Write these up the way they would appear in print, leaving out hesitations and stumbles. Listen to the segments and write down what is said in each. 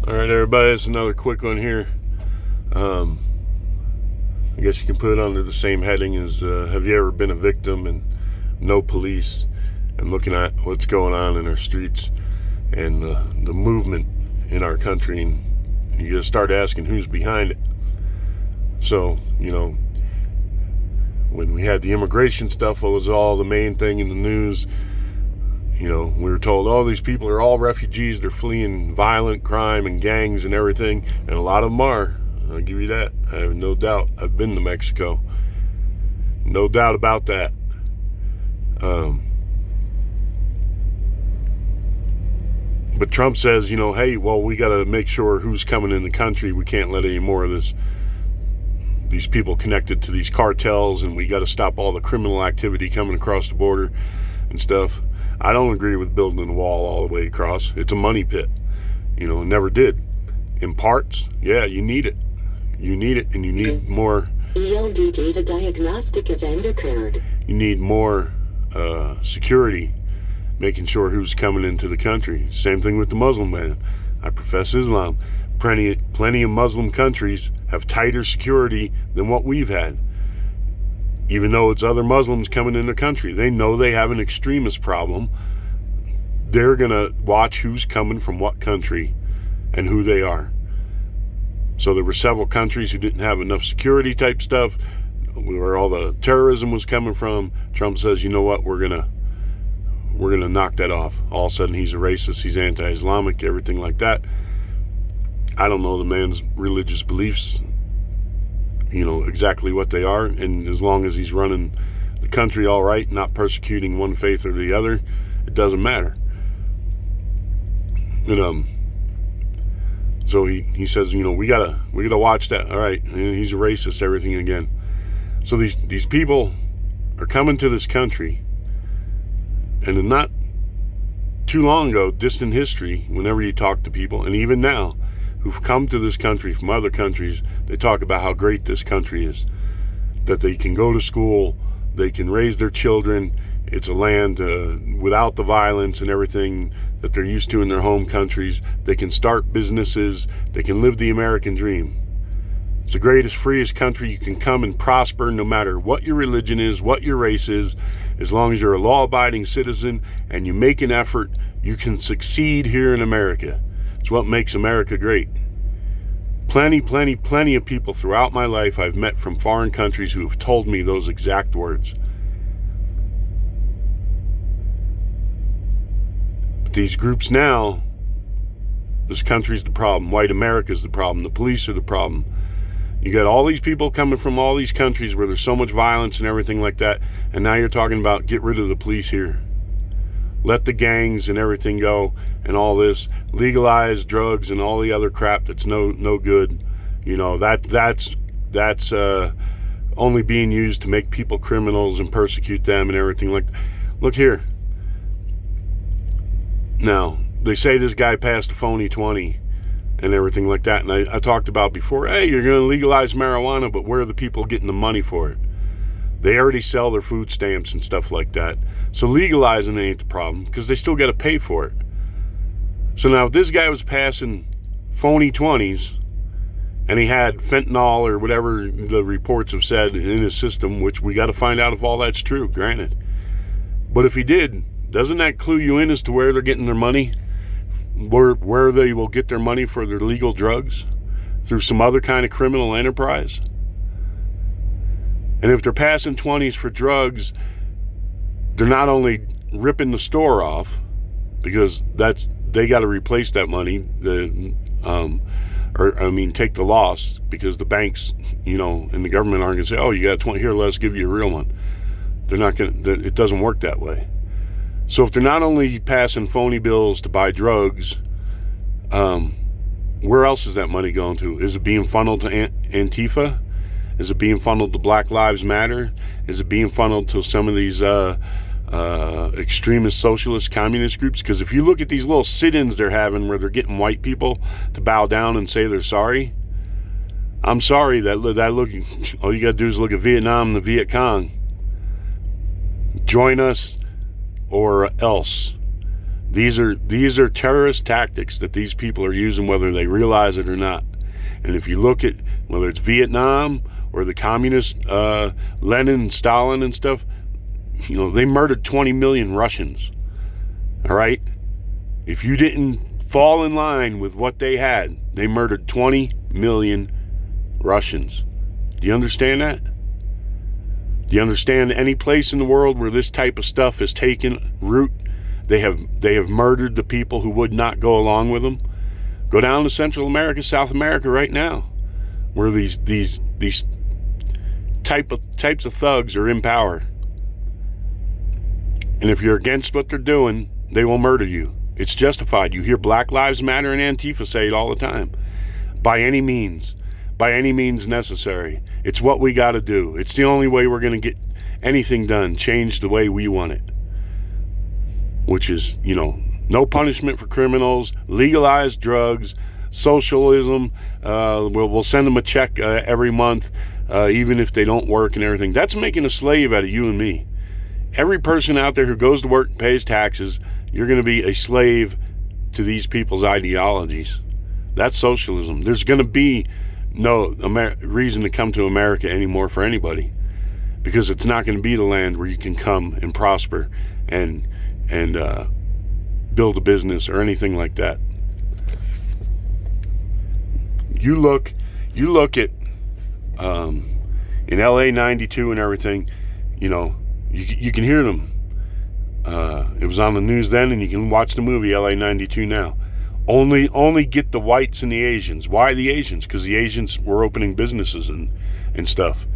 All right, everybody, it's another quick one here. I guess you can put it under the same heading as have you ever been a victim and no police, and looking at what's going on in our streets and the movement in our country, and you just start asking who's behind it. So, when we had the immigration stuff, it was all the main thing in the news. We were told, oh, these people are all refugees. They're fleeing violent crime and gangs and everything. And a lot of them are. I'll give you that. I have no doubt. I've been to Mexico. No doubt about that. But Trump says, hey, well, we got to make sure who's coming in the country. We can't let any more of these people connected to these cartels, and we got to stop all the criminal activity coming across the border and stuff. I don't agree with building a wall all the way across. It's a money pit. It never did. In parts, yeah, you need it. You need it, and you need more. ELD data diagnostic event occurred. You need more security, making sure who's coming into the country. Same thing with the Muslim ban. I profess Islam. Plenty of Muslim countries have tighter security than what we've had. Even though it's other Muslims coming in the country, they know they have an extremist problem. They're going to watch who's coming from what country and who they are. So there were several countries who didn't have enough security type stuff, where all the terrorism was coming from. Trump says, you know what, we're gonna knock that off. All of a sudden he's a racist, he's anti-Islamic, everything like that. I don't know the man's religious beliefs, exactly what they are, and as long as he's running the country all right, not persecuting one faith or the other, it doesn't matter. And so he says, we gotta watch that. All right, and he's a racist, everything again. So these people are coming to this country, and not too long ago, distant history, whenever you talk to people, and even now, who've come to this country from other countries, they talk about how great this country is, that they can go to school, they can raise their children. It's a land without the violence and everything that they're used to in their home countries. They can start businesses. They can live the American dream. It's the greatest, freest country. You can come and prosper no matter what your religion is, what your race is. As long as you're a law-abiding citizen and you make an effort, you can succeed here in America. It's what makes America great. Plenty of people throughout my life I've met from foreign countries who have told me those exact words. But these groups now, this country's the problem. White America's the problem. The police are the problem. You got all these people coming from all these countries where there's so much violence and everything like that, and now you're talking about get rid of the police here. Let the gangs and everything go, and all this, legalize drugs and all the other crap that's no good. That's only being used to make people criminals and persecute them and everything like that. Look here. Now, they say this guy passed a phony 20 and everything like that, and I talked about before, hey, you're going to legalize marijuana, but where are the people getting the money for it? They already sell their food stamps and stuff like that. So legalizing ain't the problem, because they still got to pay for it. So now if this guy was passing phony 20s and he had fentanyl or whatever the reports have said in his system, which we got to find out if all that's true, granted. But if he did, doesn't that clue you in as to where they're getting their money? Where they will get their money for their legal drugs? Through some other kind of criminal enterprise? And if they're passing 20s for drugs, they're not only ripping the store off, because they got to replace that money, take the loss, because the banks, and the government aren't going to say, oh, you got 20 here, let's give you a real one. They're not going to. It doesn't work that way. So if they're not only passing phony bills to buy drugs, where else is that money going to? Is it being funneled to Antifa? Is it being funneled to Black Lives Matter? Is it being funneled to some of these extremist socialist communist groups? Because if you look at these little sit-ins they're having where they're getting white people to bow down and say they're sorry, I'm sorry, that look, all you got to do is look at Vietnam and the Viet Cong. Join us or else. These are terrorist tactics that these people are using, whether they realize it or not. And if you look at whether it's Vietnam or the communist Lenin and Stalin and stuff, you know, they murdered 20 million Russians. All right? If you didn't fall in line with what they had, they murdered 20 million Russians. Do you understand that? Do you understand any place in the world where this type of stuff has taken root? They have murdered the people who would not go along with them. Go down to Central America, South America right now, where these types of thugs are in power. And if you're against what they're doing, they will murder you. It's justified. You hear Black Lives Matter and Antifa say it all the time. By any means necessary. It's what we got to do. It's the only way we're going to get anything done, change the way we want it. Which is, you know, no punishment for criminals, legalize drugs, socialism. We'll send them a check every month, even if they don't work and everything. That's making a slave out of you and me. Every person out there who goes to work and pays taxes, you're going to be a slave to these people's ideologies. That's socialism. There's going to be no reason to come to America anymore for anybody, because it's not going to be the land where you can come and prosper and build a business or anything like that. You look at in LA 92 and everything, you know, you can hear them. It was on the news then, and you can watch the movie LA 92 now. Only get the whites and the Asians. Why the Asians? Because the Asians were opening businesses and stuff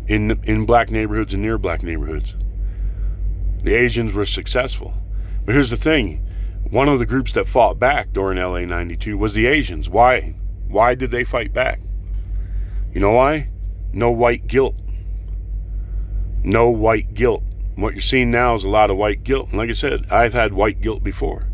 in black neighborhoods and near black neighborhoods. The Asians were successful. But here's the thing. One of the groups that fought back during LA 92 was the Asians. Why? Why did they fight back? You know why? No white guilt. No white guilt. What you're seeing now is a lot of white guilt. And like I said, I've had white guilt before.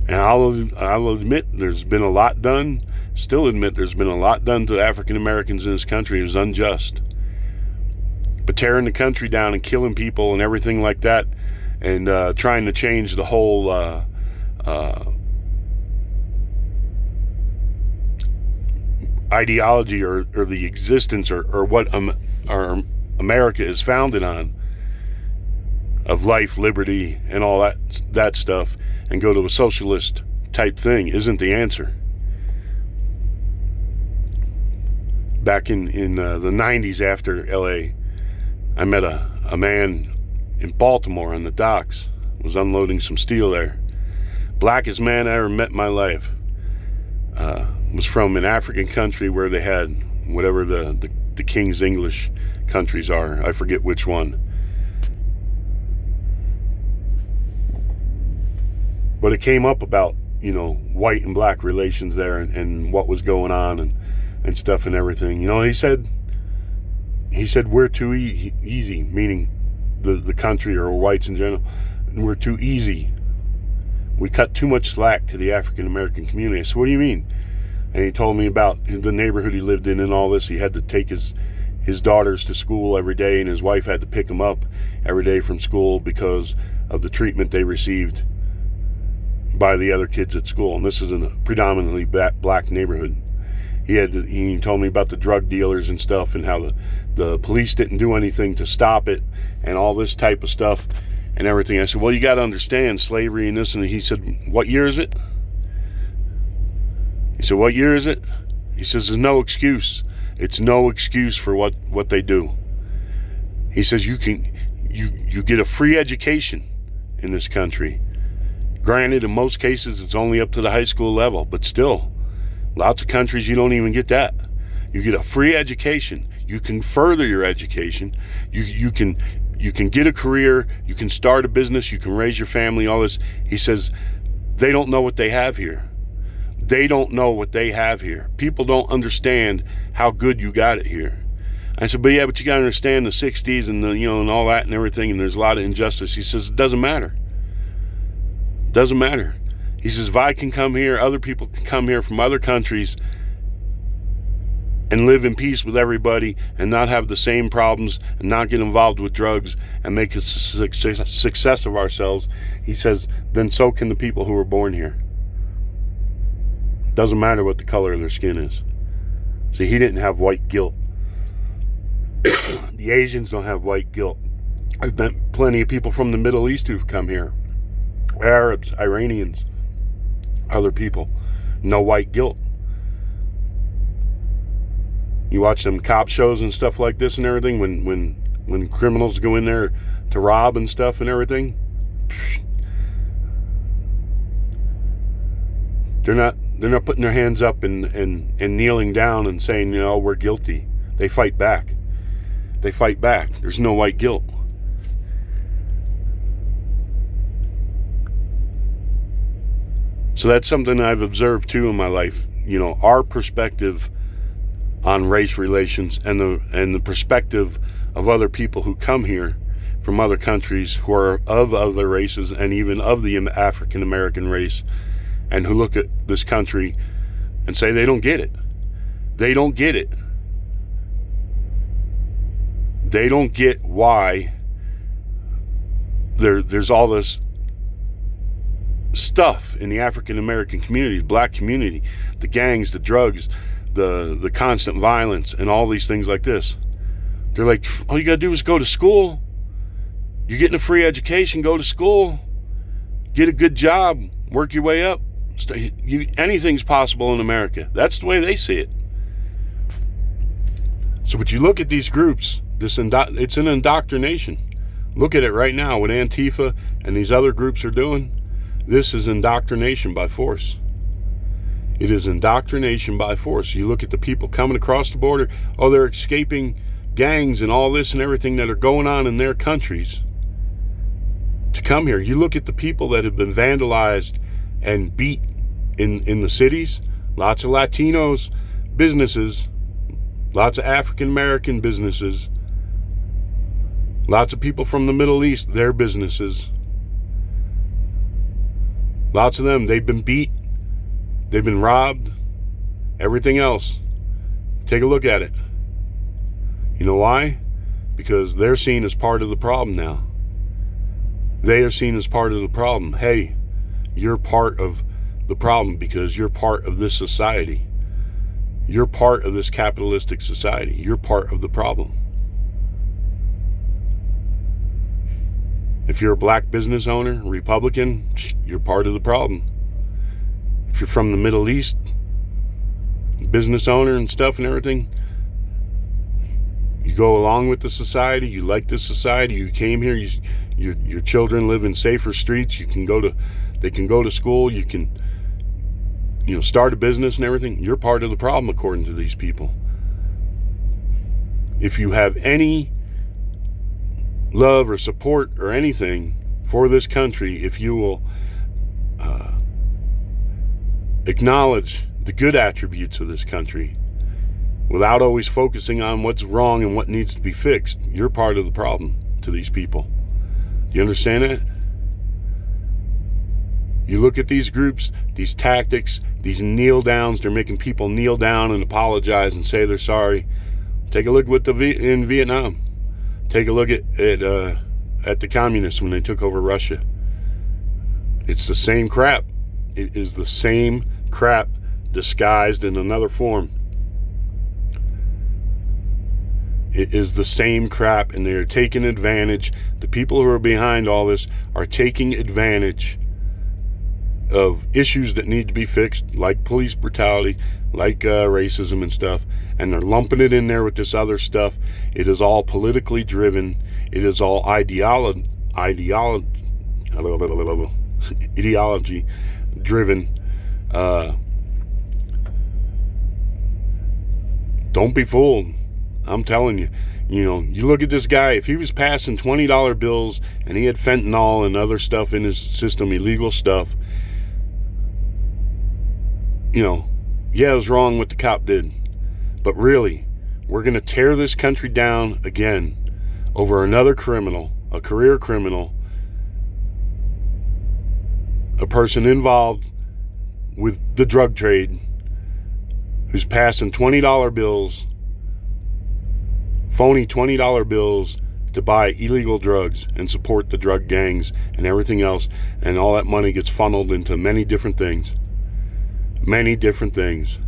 And I'll admit there's been a lot done. Still admit there's been a lot done to African Americans in this country. It was unjust. But tearing the country down and killing people and everything like that, and trying to change the whole ideology or the existence or what our America is founded on, of life, liberty, and all that stuff, and go to a socialist type thing isn't the answer. Back in the 90s after LA, I met a man in Baltimore on the docks. Was unloading some steel there. Blackest man I ever met in my life. Was from an African country where they had whatever the King's English countries are. I forget which one. But it came up about, you know, white and black relations there and what was going on and stuff and everything. You know, he said we're too easy, meaning the country or whites in general. We're too easy. We cut too much slack to the African American community. I said, what do you mean? And he told me about the neighborhood he lived in and all this. He had to take his daughters to school every day, and his wife had to pick them up every day from school because of the treatment they received by the other kids at school. And this is in a predominantly black neighborhood. He told me about the drug dealers and stuff, and how the police didn't do anything to stop it and all this type of stuff and everything. I said, well, you got to understand slavery and this. And he said, what year is it? He said, what year is it? He says, there's no excuse. It's no excuse for what they do. He says, you get a free education in this country. Granted, in most cases, it's only up to the high school level, but still, lots of countries you don't even get that. You get a free education. You can further your education. You can get a career. You can start a business. You can raise your family. All this. He says, they don't know what they have here. They don't know what they have here. People don't understand how good you got it here. I said, but you got to understand the 60s and and all that and everything. And there's a lot of injustice. He says, it doesn't matter. Doesn't matter. He says, if I can come here, other people can come here from other countries and live in peace with everybody and not have the same problems and not get involved with drugs and make a success of ourselves. He says, then so can the people who were born here. Doesn't matter what the color of their skin is. See, he didn't have white guilt. The Asians don't have white guilt. I've met plenty of people from the Middle East who've come here. Arabs, Iranians, other people. No white guilt. You watch them cop shows and stuff like this and everything, when criminals go in there to rob and stuff and everything. They're not putting their hands up and kneeling down and saying, we're guilty. They fight back. They fight back. There's no white guilt. So that's something I've observed too in my life. Our perspective on race relations and the perspective of other people who come here from other countries who are of other races and even of the African American race, and who look at this country and say they don't get it. They don't get it. They don't get why there's all this stuff in the African American community, the black community, the gangs, the drugs, the constant violence, and all these things like this. They're like, all you gotta do is go to school. You're getting a free education, go to school, get a good job, work your way up. Anything's possible in America. That's the way they see it. So, but you look at these groups, it's an indoctrination. Look at it right now, what Antifa and these other groups are doing. This is indoctrination by force. It is indoctrination by force. You look at the people coming across the border. Oh, they're escaping gangs and all this and everything that are going on in their countries to come here. You look at the people that have been vandalized and beat in the cities. Lots of Latinos businesses, lots of African American businesses, lots of people from the Middle East, their businesses. Lots of them, they've been beat, they've been robbed, everything else. Take a look at it. You know why? Because they're seen as part of the problem now. They are seen as part of the problem. Hey, you're part of the problem because you're part of this society. You're part of this capitalistic society. You're part of the problem. If you're a black business owner, Republican, you're part of the problem. If you're from the Middle East, business owner and stuff and everything, you go along with the society, you like this society, you came here, your children live in safer streets, they can go to school, you can start a business and everything. You're part of the problem according to these people. If you have any love or support or anything for this country, if you will acknowledge the good attributes of this country without always focusing on what's wrong and what needs to be fixed, you're part of the problem to these people. Do you understand that? You look at these groups, these tactics, these kneel downs, they're making people kneel down and apologize and say they're sorry. Take a look in Vietnam. Take a look at the communists when they took over Russia. It's the same crap. It is the same crap disguised in another form. It is the same crap, and they're taking advantage. The people who are behind all this are taking advantage of issues that need to be fixed, like police brutality, like racism and stuff, and they're lumping it in there with this other stuff. It is all politically driven. It is all ideology driven. Don't be fooled. I'm telling you. You look at this guy, if he was passing $20 bills and he had fentanyl and other stuff in his system, illegal stuff, yeah, it was wrong what the cop did. But really, we're going to tear this country down again over another criminal, a career criminal, a person involved with the drug trade who's passing $20 bills, phony $20 bills to buy illegal drugs and support the drug gangs and everything else, and all that money gets funneled into many different things. Many different things.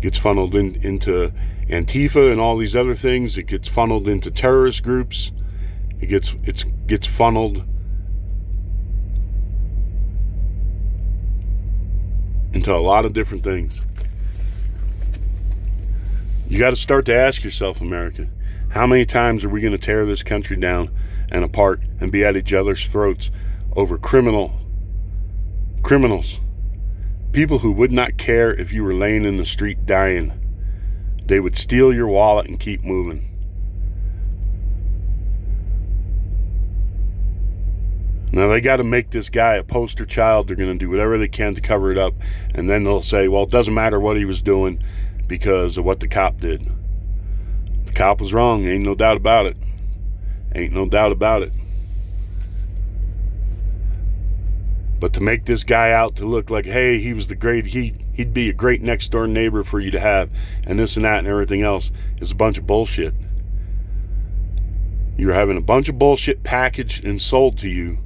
Gets funneled into Antifa and all these other things. It gets funneled into terrorist groups. It gets funneled into a lot of different things. You got to start to ask yourself, America, how many times are we going to tear this country down and apart and be at each other's throats over criminals? People who would not care if you were laying in the street dying. They would steal your wallet and keep moving. Now they got to make this guy a poster child. They're going to do whatever they can to cover it up. And then they'll say, well, it doesn't matter what he was doing because of what the cop did. The cop was wrong. Ain't no doubt about it. Ain't no doubt about it. But to make this guy out to look like, hey, he was the great, he'd be a great next door neighbor for you to have, and this and that and everything else, is a bunch of bullshit. You're having a bunch of bullshit packaged and sold to you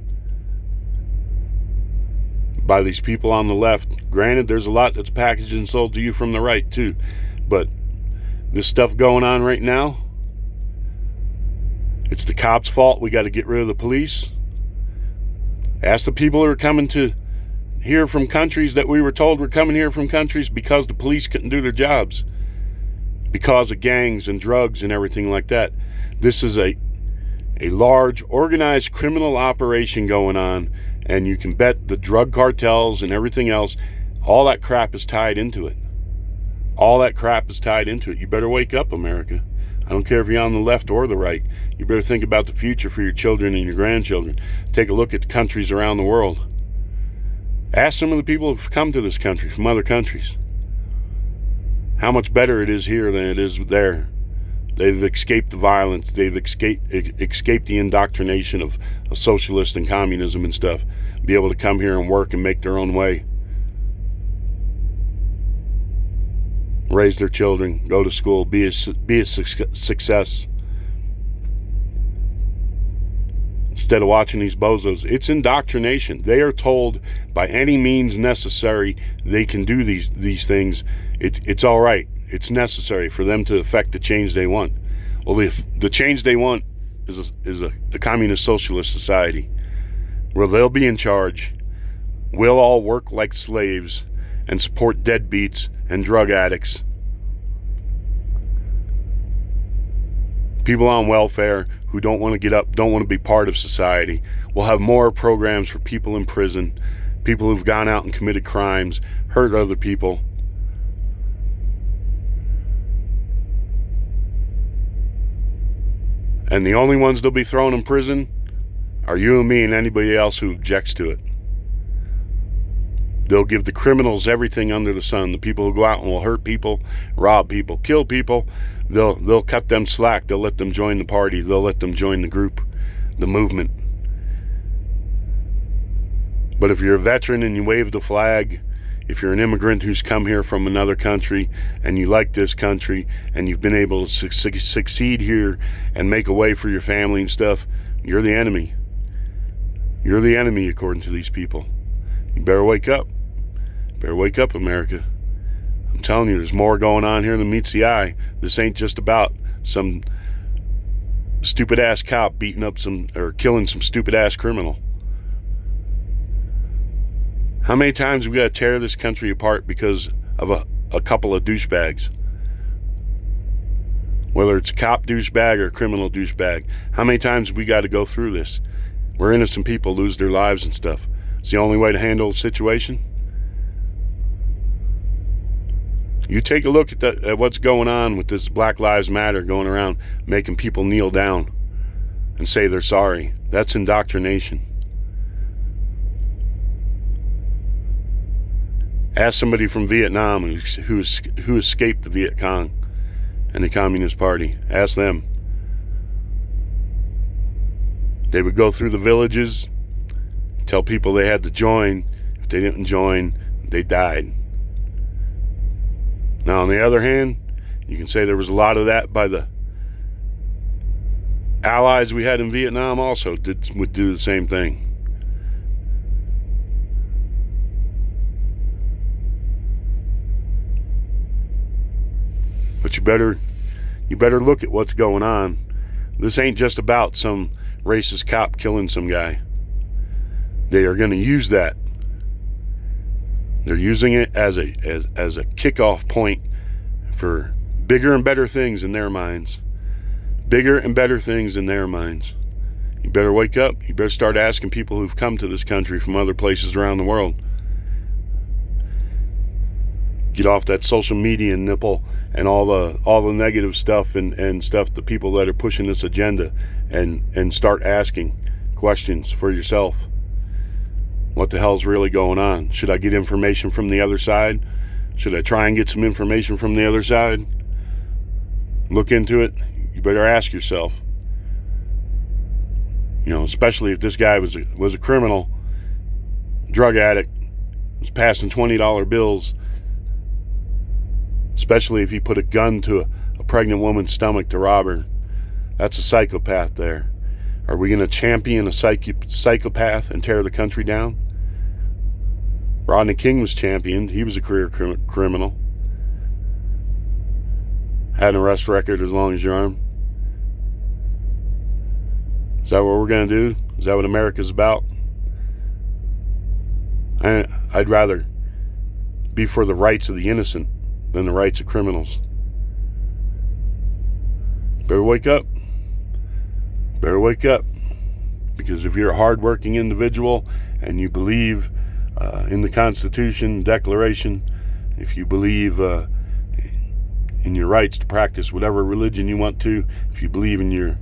by these people on the left. Granted, there's a lot that's packaged and sold to you from the right too, but this stuff going on right now, it's the cops' fault. We got to get rid of the police. Ask the people who are coming to here from countries that we were told were coming here from countries because the police couldn't do their jobs, because of gangs and drugs and everything like that. This is a large organized criminal operation going on, and you can bet the drug cartels and everything else, all that crap is tied into it. All that crap is tied into it. You better wake up, America. I don't care if you're on the left or the right. You better think about the future for your children and your grandchildren. Take a look at the countries around the world. Ask some of the people who've come to this country from other countries how much better it is here than it is there. They've escaped the violence. They've escaped the indoctrination of socialist and communism and stuff. Be able to come here and work and make their own way. Raise their children, go to school, be a success. Instead of watching these bozos, it's indoctrination. They are told by any means necessary they can do these things. It's all right. It's necessary for them to affect the change they want. Well, the change they want is a communist socialist society where they'll be in charge. We'll all work like slaves and support deadbeats and drug addicts. People on welfare who don't want to get up, don't want to be part of society. We'll have more programs for people in prison, people who've gone out and committed crimes, hurt other people. And the only ones they'll be throwing in prison are you and me and anybody else who objects to it. They'll give the criminals everything under the sun. The people who go out and will hurt people, rob people, kill people, they'll cut them slack. They'll let them join the party. They'll let them join the group, the movement. But if you're a veteran and you wave the flag, if you're an immigrant who's come here from another country and you like this country and you've been able to succeed here and make a way for your family and stuff, you're the enemy. You're the enemy according to these people. You better wake up. Better wake up, America. I'm telling you, there's more going on here than meets the eye. This ain't just about some stupid ass cop beating up or killing some stupid ass criminal. How many times we got to tear this country apart because of a couple of douchebags? Whether it's a cop douchebag or a criminal douchebag, how many times we got to go through this? Where innocent people lose their lives and stuff. It's the only way to handle the situation. You take a look at what's going on with this Black Lives Matter going around making people kneel down and say they're sorry. That's indoctrination. Ask somebody from Vietnam who escaped the Viet Cong and the Communist Party. Ask them. They would go through the villages, tell people they had to join. If they didn't join, they died. Now, on the other hand, you can say there was a lot of that by the allies we had in Vietnam also would do the same thing. But you better look at what's going on. This ain't just about some racist cop killing some guy. They are going to use that. They're using it as a kickoff point for bigger and better things in their minds. Bigger and better things in their minds. You better wake up. You better start asking people who've come to this country from other places around the world. Get off that social media nipple and all the negative stuff and stuff, the people that are pushing this agenda, and start asking questions for yourself. What the hell's really going on? Should I get information from the other side? Should I try and get some information from the other side? Look into it. You better ask yourself. You know, especially if this guy was a criminal, drug addict, was passing $20 bills, especially if he put a gun to a pregnant woman's stomach to rob her. That's a psychopath there. Are we going to champion a psychopath and tear the country down? Rodney King was championed. He was a career criminal. Had an arrest record as long as your arm. Is that what we're going to do? Is that what America's about? I'd rather be for the rights of the innocent than the rights of criminals. Better wake up. Better wake up. Because if you're a hardworking individual and you believe in the Constitution, Declaration, if you believe in your rights to practice whatever religion you want to, if you believe in your,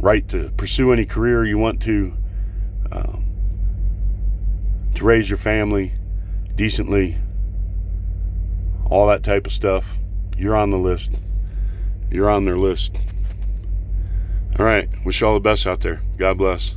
right to pursue any career you want to raise your family decently, all that type of stuff, you're on the list. You're on their list. All right. Wish you all the best out there. God bless.